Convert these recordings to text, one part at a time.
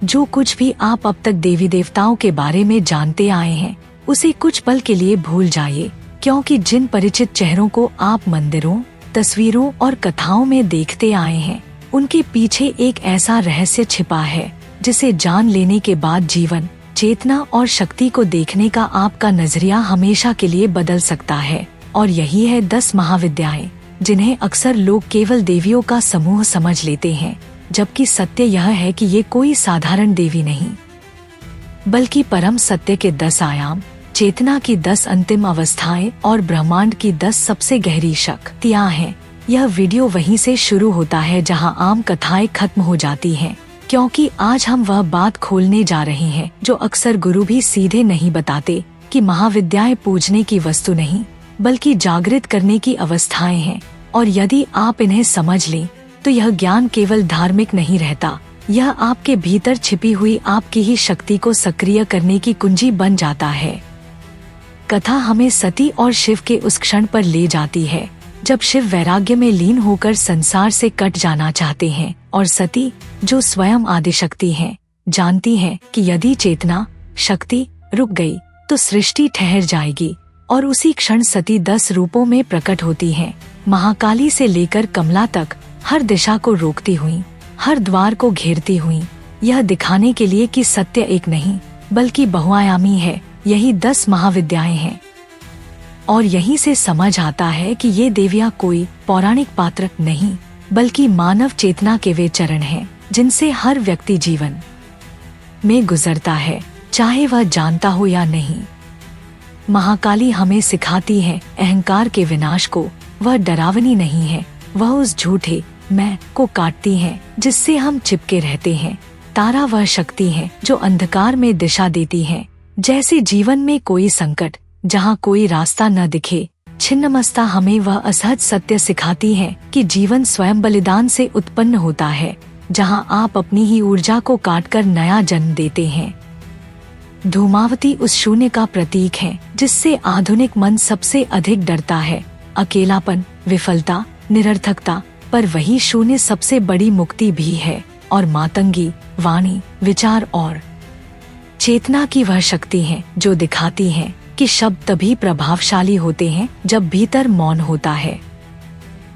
जो कुछ भी आप अब तक देवी देवताओं के बारे में जानते आए हैं उसे कुछ पल के लिए भूल जाइए, क्योंकि जिन परिचित चेहरों को आप मंदिरों, तस्वीरों और कथाओं में देखते आए हैं उनके पीछे एक ऐसा रहस्य छिपा है जिसे जान लेने के बाद जीवन, चेतना और शक्ति को देखने का आपका नजरिया हमेशा के लिए बदल सकता है। और यही है 10 महाविद्याएं, जिन्हें अक्सर लोग केवल देवियों का समूह समझ लेते हैं, जबकि सत्य यह है कि ये कोई साधारण देवी नहीं, बल्कि परम सत्य के 10 आयाम, चेतना की 10 अंतिम अवस्थाएं और ब्रह्मांड की 10 सबसे गहरी शक्तियां हैं। यह वीडियो वहीं से शुरू होता है जहां आम कथाएं खत्म हो जाती हैं, क्योंकि आज हम वह बात खोलने जा रहे हैं जो अक्सर गुरु भी सीधे नहीं बताते, कि महाविद्याएं पूजने की वस्तु नहीं बल्कि जागृत करने की अवस्थाएं हैं। और यदि आप इन्हें समझ लें तो यह ज्ञान केवल धार्मिक नहीं रहता, यह आपके भीतर छिपी हुई आपकी ही शक्ति को सक्रिय करने की कुंजी बन जाता है। कथा हमें सती और शिव के उस क्षण पर ले जाती है जब शिव वैराग्य में लीन होकर संसार से कट जाना चाहते हैं, और सती, जो स्वयं आदिशक्ति हैं, जानती हैं कि यदि चेतना, शक्ति रुक गई तो सृष्टि ठहर जाएगी। और उसी क्षण सती 10 रूपों में प्रकट होती हैं, महाकाली से लेकर कमला तक, हर दिशा को रोकती हुई, हर द्वार को घेरती हुई, यह दिखाने के लिए कि सत्य एक नहीं बल्कि बहुआयामी है। यही 10 महाविद्याएं हैं। और यहीं से समझ आता है कि ये देवियां कोई पौराणिक पात्र नहीं बल्कि मानव चेतना के वे चरण हैं जिनसे हर व्यक्ति जीवन में गुजरता है, चाहे वह जानता हो या नहीं। महाकाली हमें सिखाती है अहंकार के विनाश को। वह डरावनी नहीं है, वह उस झूठे मैं को काटती है जिससे हम चिपके रहते हैं। तारा वह शक्ति है जो अंधकार में दिशा देती है। जैसे जीवन में कोई संकट, जहाँ कोई रास्ता न दिखे, छिन्नमस्ता हमें वह असहज सत्य सिखाती है कि जीवन स्वयं बलिदान से उत्पन्न होता है, जहाँ आप अपनी ही ऊर्जा को काटकर नया जन्म देते हैं। धूमावती उस शून्य का प्रतीक है जिससे आधुनिक मन सबसे अधिक डरता है। अकेलापन, विफलता, निरर्थकता, पर वही शून्य सबसे बड़ी मुक्ति भी है। और मातंगी वाणी, विचार और चेतना की वह शक्ति है जो दिखाती है कि शब्द तभी प्रभावशाली होते हैं जब भीतर मौन होता है।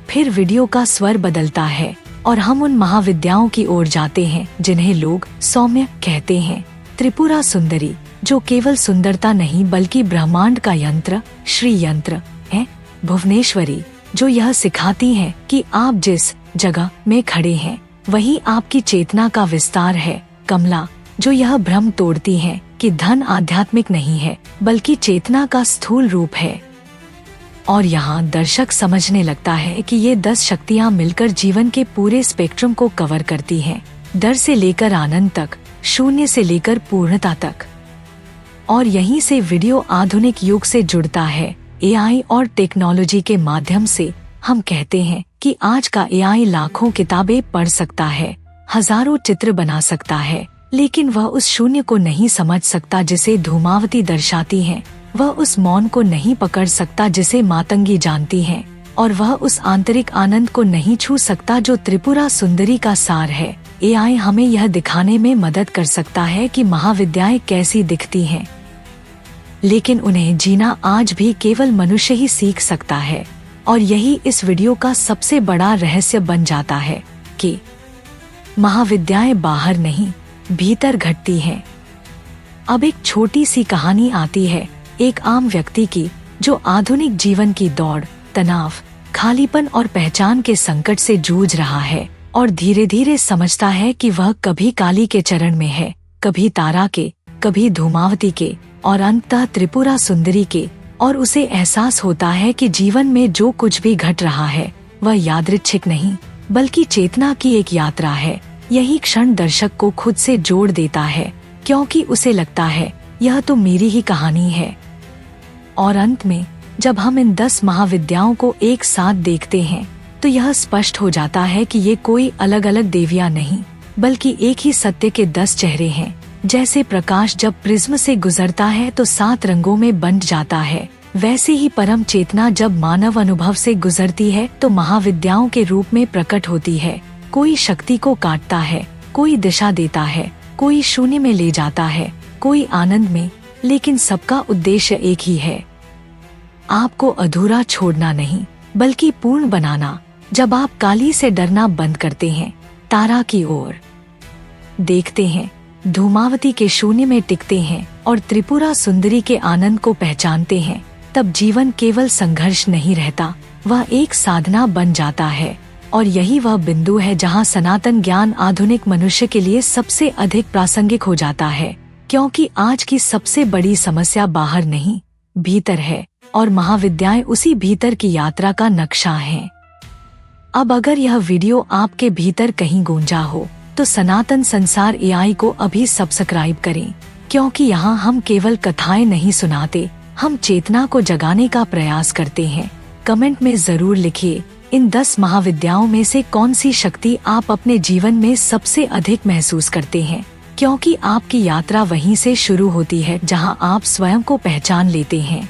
फिर वीडियो का स्वर बदलता है और हम उन महाविद्याओं की ओर जाते हैं जिन्हें लोग सौम्य कहते हैं। त्रिपुरा सुंदरी, जो केवल सुंदरता नहीं बल्कि ब्रह्मांड का यंत्र, श्री यंत्र है। भुवनेश्वरी, जो यह सिखाती है कि आप जिस जगह में खड़े हैं वही आपकी चेतना का विस्तार है। कमला, जो यह भ्रम तोड़ती है कि धन आध्यात्मिक नहीं है बल्कि चेतना का स्थूल रूप है। और यहाँ दर्शक समझने लगता है कि ये 10 शक्तियाँ मिलकर जीवन के पूरे स्पेक्ट्रम को कवर करती हैं, डर से लेकर आनंद तक, शून्य से लेकर पूर्णता तक। और यहीं से वीडियो आधुनिक युग से जुड़ता है। एआई और टेक्नोलॉजी के माध्यम से हम कहते हैं कि आज का एआई लाखों किताबें पढ़ सकता है, हजारों चित्र बना सकता है, लेकिन वह उस शून्य को नहीं समझ सकता जिसे धूमावती दर्शाती है। वह उस मौन को नहीं पकड़ सकता जिसे मातंगी जानती है, और वह उस आंतरिक आनंद को नहीं छू सकता जो त्रिपुरा सुंदरी का सार है। एआई हमें यह दिखाने में मदद कर सकता है कि महाविद्याएं कैसी दिखती हैं, लेकिन उन्हें जीना आज भी केवल मनुष्य ही सीख सकता है। और यही इस वीडियो का सबसे बड़ा रहस्य बन जाता है कि महाविद्याएं बाहर नहीं, भीतर घटती हैं। अब एक छोटी सी कहानी आती है एक आम व्यक्ति की जो आधुनिक जीवन की दौड़, तनाव, खालीपन और पहचान के संकट से जूझ रहा है, और धीरे धीरे समझता है कि वह कभी काली के चरण में है, कभी तारा के, कभी धूमावती के, और अंततः त्रिपुरा सुंदरी के। और उसे एहसास होता है कि जीवन में जो कुछ भी घट रहा है वह यादृच्छिक नहीं बल्कि चेतना की एक यात्रा है। यही क्षण दर्शक को खुद से जोड़ देता है, क्योंकि उसे लगता है यह तो मेरी ही कहानी है। और अंत में जब हम इन 10 महाविद्याओं को एक साथ देखते हैं तो यह स्पष्ट हो जाता है कि ये कोई अलग अलग देवियां नहीं बल्कि एक ही सत्य के 10 चेहरे हैं। जैसे प्रकाश जब प्रिज्म से गुजरता है तो 7 रंगों में बंट जाता है, वैसे ही परम चेतना जब मानव अनुभव से गुजरती है तो महाविद्याओं के रूप में प्रकट होती है। कोई शक्ति को काटता है, कोई दिशा देता है, कोई शून्य में ले जाता है, कोई आनंद में, लेकिन सबका उद्देश्य एक ही है, आपको अधूरा छोड़ना नहीं बल्कि पूर्ण बनाना। जब आप काली से डरना बंद करते हैं, तारा की ओर देखते हैं, धूमावती के शून्य में टिकते हैं और त्रिपुरा सुंदरी के आनंद को पहचानते हैं, तब जीवन केवल संघर्ष नहीं रहता, वह एक साधना बन जाता है। और यही वह बिंदु है जहां सनातन ज्ञान आधुनिक मनुष्य के लिए सबसे अधिक प्रासंगिक हो जाता है, क्योंकि आज की सबसे बड़ी समस्या बाहर नहीं, भीतर है, और महाविद्याएं उसी भीतर की यात्रा का नक्शा हैं। अब अगर यह वीडियो आपके भीतर कहीं गूंजा हो तो सनातन संसार AI को अभी सब्सक्राइब करें, क्योंकि यहाँ हम केवल कथाएं नहीं सुनाते, हम चेतना को जगाने का प्रयास करते हैं। कमेंट में जरूर लिखिए, इन 10 महाविद्याओं में से कौन सी शक्ति आप अपने जीवन में सबसे अधिक महसूस करते हैं, क्योंकि आपकी यात्रा वहीं से शुरू होती है जहां आप स्वयं को पहचान लेते हैं।